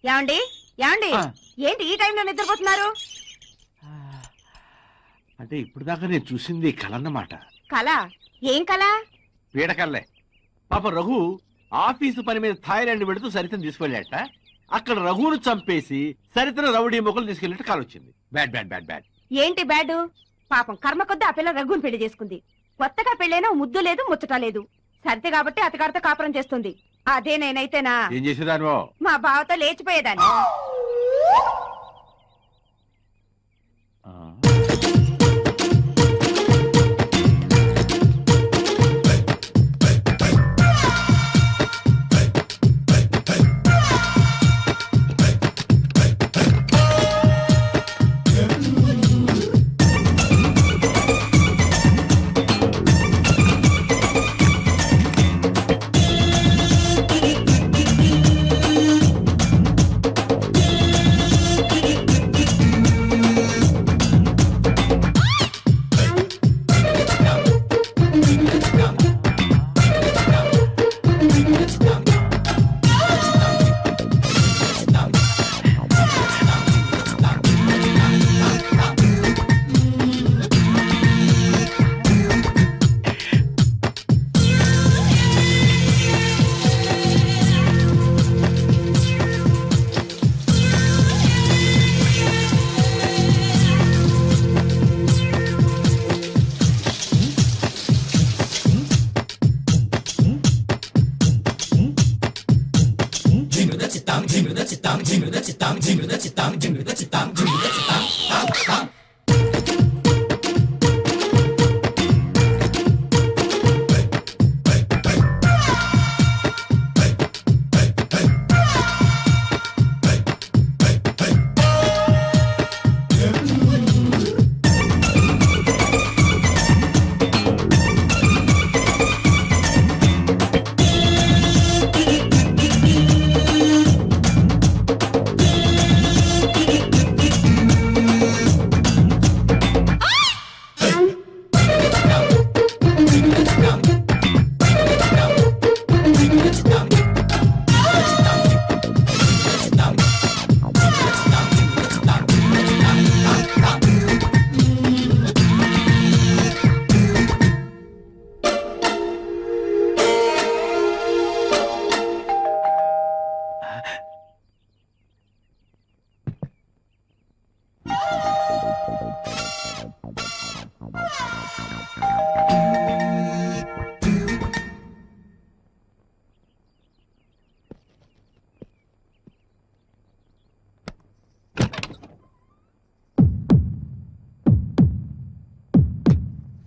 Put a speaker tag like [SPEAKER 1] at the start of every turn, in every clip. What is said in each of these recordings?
[SPEAKER 1] ఏమండి ఏమండి ఏంటి ఈ టైంలో నిద్రపోతున్నారు?
[SPEAKER 2] అంటే ఇప్పుడు దాకా నేను చూసింది కలన్నమాట.
[SPEAKER 1] కళ? ఏం కళ?
[SPEAKER 2] పీడకల్లే. పాప రఘు ఆఫీసు పని మీద థాయిలాండ్ వెళుతూ సరితను తీసుకెళ్ళాట. అక్కడ రఘును చంపేసి సరితను రౌడీ మొక్కలు తీసుకెళ్ళినట్టు కాల్ వచ్చింది. Bad bad bad bad.
[SPEAKER 1] ఏంటి బ్యాడు? పాపం కర్మ కొద్ది ఆ పిల్ల రఘుని పెళ్లి చేసుకుంది. కొత్తగా పెళ్ళైనా ముద్దు లేదు ముచ్చట లేదు. సరితే కాబట్టి అతగారితో కాపురం చేస్తుంది. అదే నేనైతేనా
[SPEAKER 2] ఏం చేసేదాను?
[SPEAKER 1] మా బావతో లేచిపోయేదాన్ని.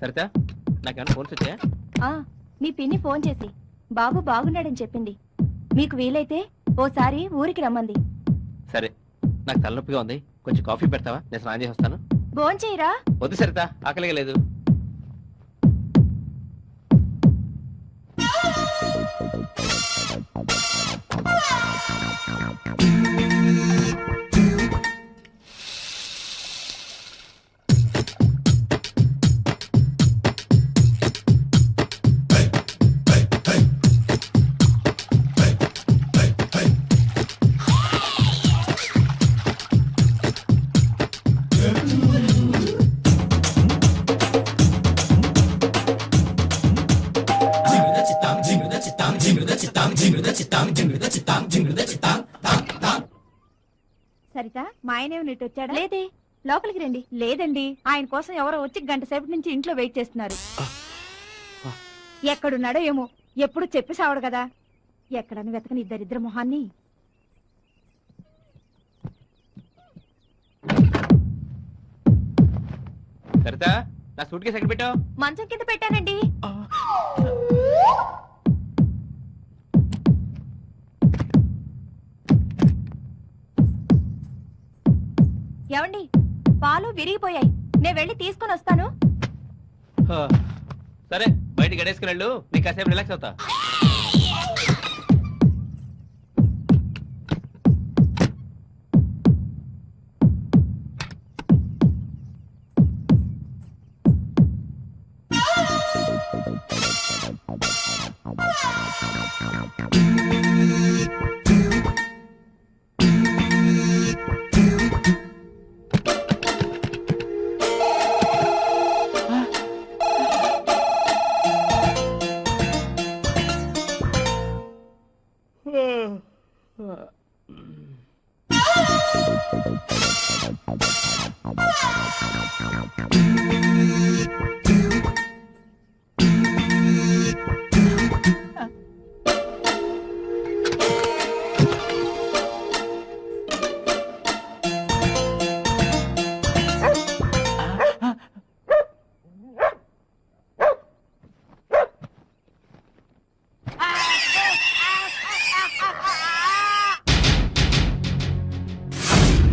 [SPEAKER 3] సరితా, నాకేమన్నా ఫోన్స్ వచ్చాయా?
[SPEAKER 4] మీ పిన్ని ఫోన్ చేసి బాబు బాగున్నాడని చెప్పింది. మీకు వీలైతే ఓసారి ఊరికి రమ్మంది.
[SPEAKER 3] సరే, నాకు తలనొప్పిగా ఉంది, కొంచెం కాఫీ పెడతావా? నేను స్నానం చేసి వస్తాను.
[SPEAKER 4] భోంచేయరా?
[SPEAKER 3] వద్దు సరితా, ఆకలిగా లేదు.
[SPEAKER 1] సరిత, మా ఆయనేమి నీటి వచ్చాడా?
[SPEAKER 4] లేదే, లోపలికి రండి.
[SPEAKER 1] లేదండి, ఆయన కోసం ఎవరో వచ్చి గంట సేపటి నుంచి ఇంట్లో వెయిట్ చేస్తున్నారు. ఎక్కడున్నాడో ఏమో, ఎప్పుడు చెప్పి సావడు కదా. ఎక్కడని వెతకని ఇద్దరిద్దరు మొహాన్ని.
[SPEAKER 3] సరితా, నా సూట్ కేసు ఎక్కడ పెట్టావు?
[SPEAKER 4] మంచం కింద పెట్టానండి. ఏమండి, పాలు విరిగిపోయాయి, నేను వెళ్ళి తీసుకుని వస్తాను.
[SPEAKER 3] సరే, బయట గడేసుకుని వెళ్ళు, నీకు కాసేపు రిలాక్స్ అవుతా.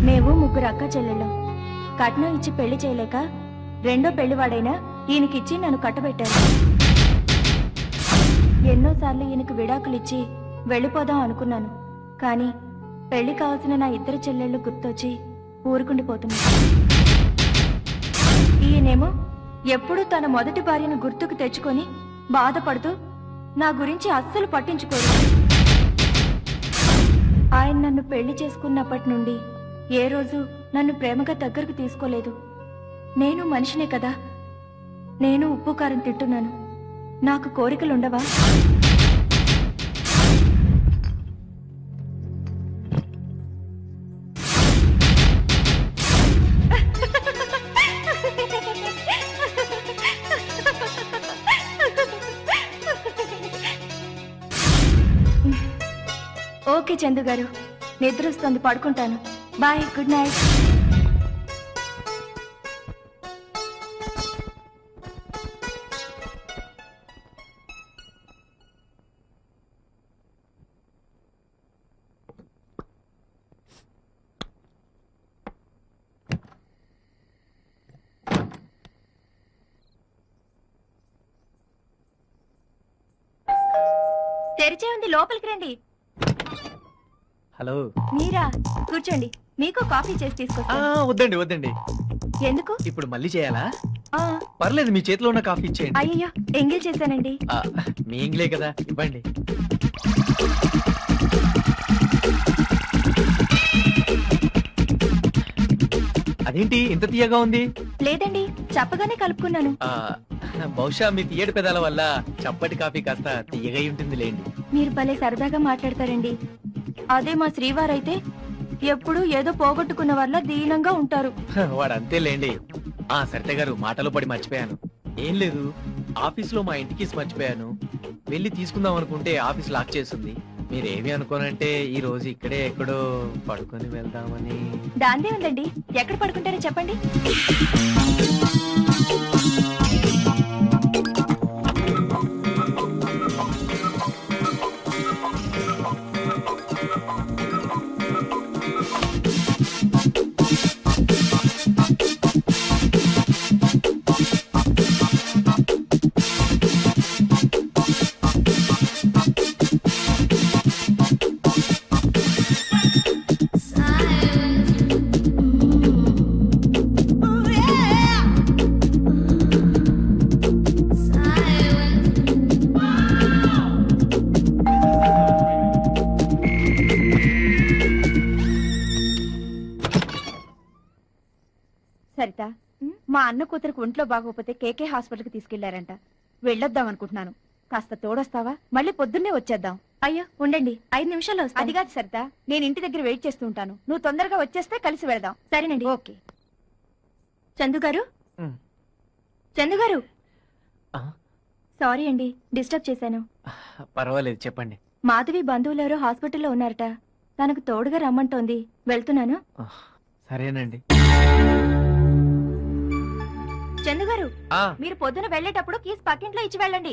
[SPEAKER 4] మేము ముగ్గురు అక్క చెల్లెళ్ళం. కట్నం ఇచ్చి పెళ్లి చేయలేక రెండో పెళ్లివాడైనా ఈయనకిచ్చి నన్ను కట్టబెట్టారు. ఎన్నోసార్లు ఈయనకు విడాకులిచ్చి వెళ్ళిపోదాం అనుకున్నాను. కానీ పెళ్లి కావాల్సిన నా ఇద్దరు చెల్లెళ్ళు గుర్తొచ్చి ఊరుకుండిపోతున్నారు. ఈయనేమో ఎప్పుడూ తన మొదటి భార్యను గుర్తుకు తెచ్చుకొని బాధపడుతూ నా గురించి అస్సలు పట్టించుకోరు. ఆయన నన్ను పెళ్లి చేసుకున్నప్పటి నుండి ఏ రోజు నన్ను ప్రేమగా దగ్గరకు తీసుకోలేదు. నేను మనిషినే కదా, నేను ఉప్పు కారం తింటున్నాను. నాకు కోరికలుండవా? ఓకే చందు గారు, నిద్ర వస్తుంది, పడుకుంటాను. Bye, good night. తెరిచే ఉంది, లోపలికి రండి.
[SPEAKER 5] హలో,
[SPEAKER 4] మీరా? కూర్చోండి, మీకు కాఫీ చేసి తీసుకొస్తా.
[SPEAKER 5] వద్దండి వద్దండి.
[SPEAKER 4] ఎందుకు?
[SPEAKER 5] ఇప్పుడు మళ్ళీ చేయాలా?
[SPEAKER 4] ఆ,
[SPEAKER 5] పర్లేదు, మీ చేతిలో ఉన్న కాఫీ ఇచ్చేయండి.
[SPEAKER 4] అయ్యయ్యో, ఎంగిల్ చేశానండి.
[SPEAKER 5] మీ ఇంగ్లే కదా, ఇవ్వండి. అదేంటి ఇంత తీయగా ఉంది?
[SPEAKER 4] లేదండి, చెప్పగానే కలుపుకున్నాను.
[SPEAKER 5] బహుశా మీ తీయటి పెదాల వల్ల చప్పటి కాఫీ కాస్త తీయగా ఉంటుంది లేండి.
[SPEAKER 4] మీరు భలే సరదాగా మాట్లాడతారండి. అదే మా శ్రీవారైతే ఎప్పుడు ఏదో పోగొట్టుకున్న వల్ల దీనంగా ఉంటారు.
[SPEAKER 5] వాడు అంతే లేండి. సరిత గారు, మాటలో పడి మర్చిపోయాను. ఏం లేదు, ఆఫీస్ లో మా ఇంటికి మర్చిపోయాను. వెళ్ళి తీసుకుందాం అనుకుంటే ఆఫీస్ లాక్ చేస్తుంది. మీరేమి అనుకోనంటే ఈ రోజు ఇక్కడే ఎక్కడో పడుకొని వెళ్దామని.
[SPEAKER 4] దాందే ఉందండి, ఎక్కడ పడుకుంటారో చెప్పండి. సరిత, మా అన్న కూతురికి ఒంట్లో బాగోపోతే కేకే హాస్పిటల్కి తీసుకెళ్లారంట. వెళ్ళొద్దాం అనుకుంటున్నాను. కాస్త తోడొస్తావా? మళ్ళీ పొద్దున్నే వచ్చేద్దాం. అయ్యో ఉండండి, 5 నిమిషాల్లో వస్తా. అది కాదు సరిత, నేను ఇంటి దగ్గర వెయిట్ చేస్తూ ఉంటాను. నువ్వు తొందరగా వచ్చేస్తే కలిసి వెళదాం. సరేనండి. ఓకే. చందు గారు, చందు గారు, సారీ అండి, డిస్టర్బ్ చేశాను.
[SPEAKER 5] పర్వాలేదు, చెప్పండి.
[SPEAKER 4] మాధవి బంధువులు ఎవరో హాస్పిటల్లో ఉన్నారట. తనకు తోడుగా రమ్మంటోంది. వెళ్తున్నాను.
[SPEAKER 5] సరేనండి.
[SPEAKER 4] చందు గారు, మీరు పొద్దున వెళ్ళేటప్పుడు కీస్ పక్కింట్లో ఇచ్చి వెళ్ళండి.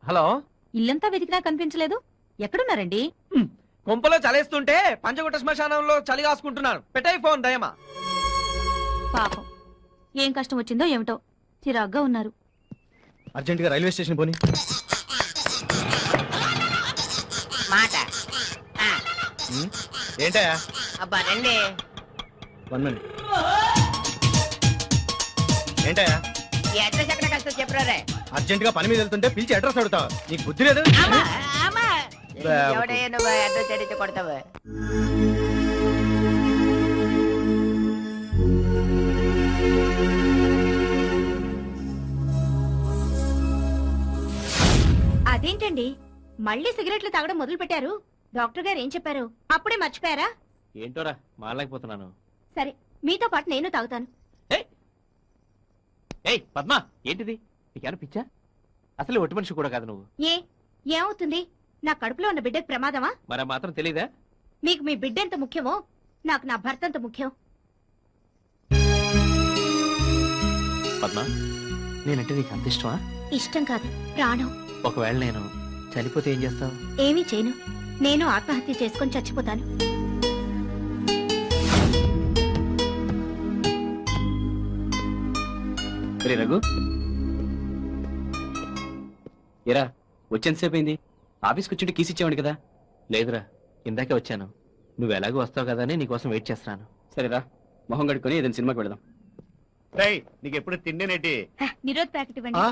[SPEAKER 5] హలో,
[SPEAKER 1] ఇల్లంతా వెతికినా కనిపించలేదు. ఎక్కడున్నారండి?
[SPEAKER 5] కొంపలో చలేస్తుంటే పంచగుట్ట శ్మశానంలో చలి కాసుకుంటున్నాను. పెట్టాయి ఫోన్ దయమా.
[SPEAKER 1] పాపం, ఏం కష్టం వచ్చిందో ఏమిటో, చిరాగ్గా ఉన్నారు.
[SPEAKER 5] అర్జెంట్ గా రైల్వే స్టేషన్ పోని.
[SPEAKER 6] మాట
[SPEAKER 5] ఏంటయా?
[SPEAKER 6] అబ్బా రండి.
[SPEAKER 5] 1 minute. ఏంటయా?
[SPEAKER 6] ఈ అడ్రస్ ఎక్కడ కష్టం చెప్పరే.
[SPEAKER 5] అర్జెంట్ గా పని మీద వెళ్తుంటే పిలిచి అడ్రస్ అడుగుతావు. నీకు బుద్ధి లేదు?
[SPEAKER 6] ఎవడయ్యా నువ్వు అడ్రస్ అడిగితే కొడతావు?
[SPEAKER 4] అదేంటండి మళ్ళీ సిగరెట్లు తాగడం మొదలు పెట్టారు? డాక్టర్ గారు ఏం చెప్పారు? అప్పుడే మర్చిపోయారా?
[SPEAKER 3] ఏంటోరా మారలేకపోతున్నాను.
[SPEAKER 4] సరే మీతో పాటు నేను తాగుతాను.
[SPEAKER 3] ఏయ్ పద్మ, ఏంటిది? నీకేమైనా పిచ్చా? అసలు ఒట్టి మనిషి కూడా కాదు నువ్వు.
[SPEAKER 4] ఏమవుతుంది? నా కడుపులో ఉన్న బిడ్డకు ప్రమాదమా?
[SPEAKER 3] మరి మాత్రం తెలీదా?
[SPEAKER 4] మీకు మీ బిడ్డ ఎంత ముఖ్యమో నాకు నా భర్త ఎంత ముఖ్యం.
[SPEAKER 3] పద్మ, నేనంటే నీకు అంత ఇష్టమా?
[SPEAKER 4] ఇష్టం కాదు, ప్రాణం.
[SPEAKER 3] ఒకవేళ నేను చనిపోతే ఏం చేస్తావు?
[SPEAKER 4] ఏమీ చేయను. నేను ఆత్మహత్య చేసుకొని చచ్చిపోతాను.
[SPEAKER 3] రే రఘు, ఏరా వచ్చేంతసేపు అయింది? ఆఫీస్కి వచ్చి కీస్ ఇచ్చేవాడి కదా? లేదురా, ఇందాకే వచ్చాను. నువ్వు ఎలాగో వస్తావు కదా అని నీకోసం వెయిట్ చేస్తున్నాను. సరేరా, మొహం కడుక్కొని ఏదైనా సినిమాకి వెళదాం.
[SPEAKER 2] నీకు ఎప్పుడు తిండినేటి?
[SPEAKER 4] నిరోధ్ ప్యాకెట్ ఇవ్వండి.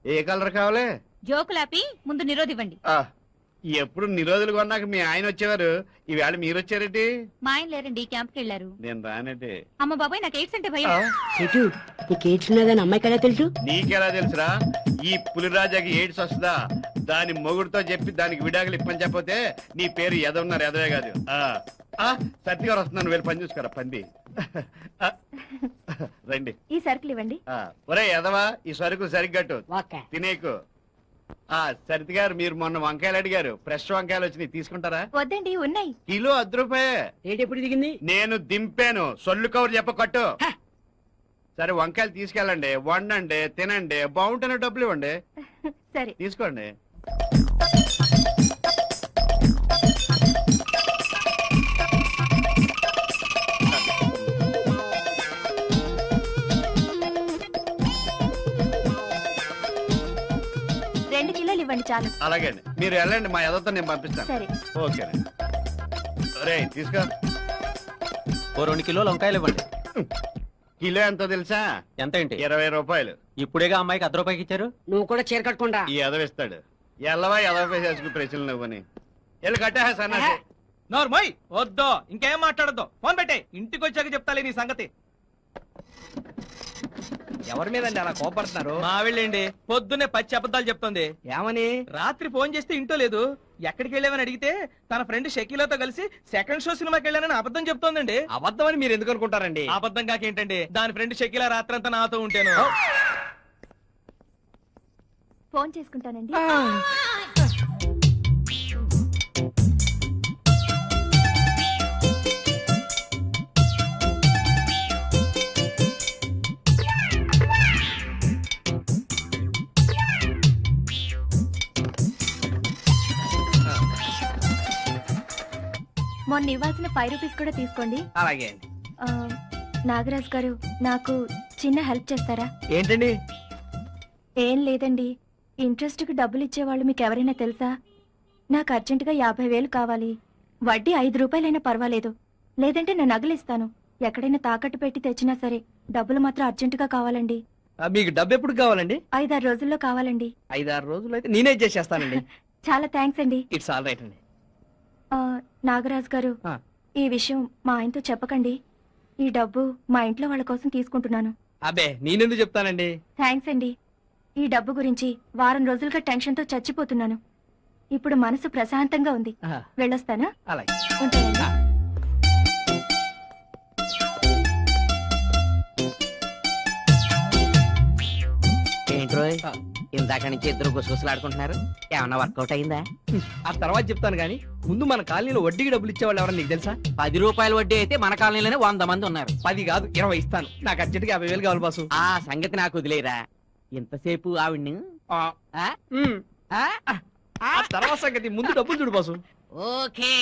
[SPEAKER 2] ఏ కలర్ కావాలి?
[SPEAKER 4] జోకులాపి ముందు నిరోధ్ ఇవ్వండి.
[SPEAKER 2] ఎప్పుడు నిరోధులు కొన్నాక మీ ఆయన వచ్చేవారు, ఈవేళ మీరు వచ్చారేటి?
[SPEAKER 4] మా ఆయన లేరండి, క్యాంప్కి వెళ్ళారు.
[SPEAKER 2] నేను రానంటే.
[SPEAKER 4] అమ్మ బాబాయ్, నాకు ఎయిడ్స్ అంటే భయం.
[SPEAKER 6] చెట్టు నీకు ఏడ్చున్నదని అమ్మాయి కదా తెలుసు?
[SPEAKER 2] నీకెలా తెలుసురా? ఈ పులిరాజాకి ఎయిడ్స్ వస్తుందా? దాని మొగుడుతో చెప్పి దానికి విడాకులు ఇప్పని చెప్పతే నీ పేరు ఎదవున్నారు, ఎదవే కాదు. సత్తి గారు వస్తున్నాను, వెళ్ళి పని చూసుకోరా పంది. రండి.
[SPEAKER 4] ఈ సరుకులు ఇవ్వండి.
[SPEAKER 2] ఒరే ఎదవా, ఈ సరుకు సరిగ్గట్టు తినేకు. సరితి గారు, మీరు మొన్న వంకాయలు అడిగారు, ఫ్రెష్ వంకాయలు వచ్చినాయి, తీసుకుంటారా?
[SPEAKER 4] వద్దండి, ఉన్నాయి.
[SPEAKER 2] కిలో 10 రూపాయే.
[SPEAKER 6] ఏంటి ఎప్పుడు దిగింది?
[SPEAKER 2] నేను దింపాను, సొల్లు కవర్ చెప్ప కట్టు. సరే వంకాయలు తీసుకెళ్ళండి, వండండి, తినండి, బాగుంటేనే డబ్బులు ఇవ్వండి.
[SPEAKER 4] సరే
[SPEAKER 2] తీసుకోండి.
[SPEAKER 4] ఇవ్వండి చాలు.
[SPEAKER 2] అలాగే మీరు వెళ్ళండి, మా ఎదతో నేను పంపిస్తాను.
[SPEAKER 4] సరే
[SPEAKER 2] ఓకేనండి. రే తీసుకో.
[SPEAKER 3] 2 కిలోలు వంకాయలు ఇవ్వండి.
[SPEAKER 2] కిలో ఎంతో తెలుసా?
[SPEAKER 3] ఎంత ఏంటి?
[SPEAKER 2] 20 రూపాయలు.
[SPEAKER 3] ఇప్పుడేగా అమ్మాయికి 10 రూపాయకి ఇచ్చారు.
[SPEAKER 6] నువ్వు కూడా చీర కట్టుకుంటా.
[SPEAKER 2] ఈ ఎదవిస్తాడు. ఎల్లవా ఎదవ చేసుకు ప్రశ్నలు నువ్వని వెళ్ళి కట్టా సన్నాసి.
[SPEAKER 5] నోర్మోయ్ వద్దో, ఇంకేం మాట్లాడద్దు. ఫోన్ పెట్టే, ఇంటికి వచ్చాక చెప్తాలే నీ సంగతి.
[SPEAKER 7] ఎవరి మీదండి అలా కోపడుతున్నారు?
[SPEAKER 5] మా వెళ్ళండి, పొద్దున్నే పచ్చి అబద్ధాలు చెప్తుంది.
[SPEAKER 7] ఏమని?
[SPEAKER 5] రాత్రి ఫోన్ చేస్తే ఇంటో లేదు. ఎక్కడికి వెళ్ళామని అడిగితే తన ఫ్రెండ్ షకీలాతో కలిసి సెకండ్ షో సినిమాకి వెళ్ళానని అబద్ధం చెప్తోందండి.
[SPEAKER 7] అబద్ధం అని మీరు ఎందుకు అనుకుంటారండి?
[SPEAKER 5] అబద్ధం కాకేంటండి, దాని ఫ్రెండ్ షకీలా రాత్రంతా నాతో ఉంటాను.
[SPEAKER 4] ఫోన్ చేసుకుంటానండి. మొన్న ఇవ్వాల్సిన 5 రూపీస్ కూడా తీసుకోండి.
[SPEAKER 7] అలాగే అండి.
[SPEAKER 4] నాగరాజ్ గారు, నాకు చిన్న హెల్ప్ చేస్తారా?
[SPEAKER 7] ఏంటండి?
[SPEAKER 4] ఏం లేదండి, ఇంట్రెస్ట్ కి డబ్బులు ఇచ్చేవాళ్ళు మీకు ఎవరైనా తెలుసా? నాకు అర్జెంటుగా 50,000 కావాలి. వడ్డీ 5 రూపాయలైనా పర్వాలేదు, లేదంటే నేను నగలిస్తాను. ఎక్కడైనా తాకట్టు పెట్టి తెచ్చినా సరే డబ్బులు మాత్రం అర్జెంటుగా కావాలండి.
[SPEAKER 7] మీకు డబ్బు ఎప్పుడు కావాలండి?
[SPEAKER 4] 5-6 రోజుల్లో కావాలండి.
[SPEAKER 7] 5-6 రోజులు అయితే నేనే చేసేస్తానండి.
[SPEAKER 4] చాలా థ్యాంక్స్ అండి.
[SPEAKER 7] ఇట్స్ ఆల్ రైట్ అండి.
[SPEAKER 4] నాగరాజ్ గారు, ఈ విషయం మా ఆయనతో చెప్పకండి. ఈ డబ్బు మా ఇంట్లో వాళ్ళ కోసం తీసుకుంటున్నాను.
[SPEAKER 7] అబ్బే నేనెందుకు చెప్తానండి.
[SPEAKER 4] థ్యాంక్స్ అండి. ఈ డబ్బు గురించి వారం రోజులుగా టెన్షన్తో చచ్చిపోతున్నాను. ఇప్పుడు మనసు ప్రశాంతంగా ఉంది. వెళ్ళొస్తానా?
[SPEAKER 7] అలాగే.
[SPEAKER 4] ఉంటానండి.
[SPEAKER 6] ఏంట్రో ఇందాక నుంచి ఇద్దరు గుసగుసలాడుకుంటున్నారు, ఏమన్నా వర్కౌట్ అయిందా?
[SPEAKER 7] ఆ తర్వాత చెప్తాను గానీ ముందు మన కాలనీలో వడ్డీకి డబ్బులు ఇచ్చేవాళ్ళు ఎవరన్నా నీకు తెలుసా?
[SPEAKER 6] 10 రూపాయల వడ్డీ అయితే మన కాలనీలోనే 100 మంది ఉన్నారు.
[SPEAKER 7] 10 కాదు 20 ఇస్తాను. నాకు అర్జెంట్గా 50,000 కావాలి బాసు.
[SPEAKER 6] ఆ సంగతి నాకు వదిలేరా. ఇంతసేపు ఆవిడ్ని
[SPEAKER 7] ఆ తర్వాత సంగతి ముందు డబ్బులు చూడు బాసు.
[SPEAKER 6] ఓకే.